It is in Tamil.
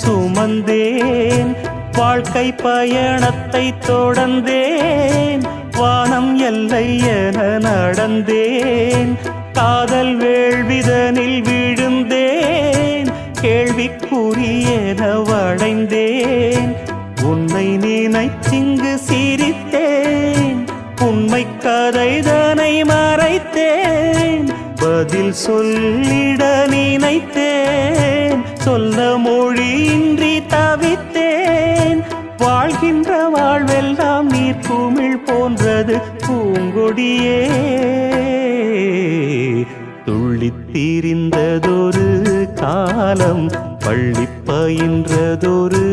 சுமந்தேன், வாழ்க்கை பயணத்தை தொடர்ந்தேன், வானம் எல்லை என நடந்தேன், காதல் வேள்விதனில் விழுந்தேன், கேள்விக்குரியென வளைந்தேன், உன்னை நினைத்திங்கு சிரித்தேன், உண்மை கதைதனை மறைத்தேன், பதில் சொல்லிட நினைத்தேன், சொல்ல மொழியின்றி தவித்தேன், வாழ்கின்ற வாழ்வெல்லாம் நீர்க்குமிழ் போன்றது பூங்கொடியே, துள்ளித் திரிந்ததொரு காலம், பள்ளி பயின்றதொரு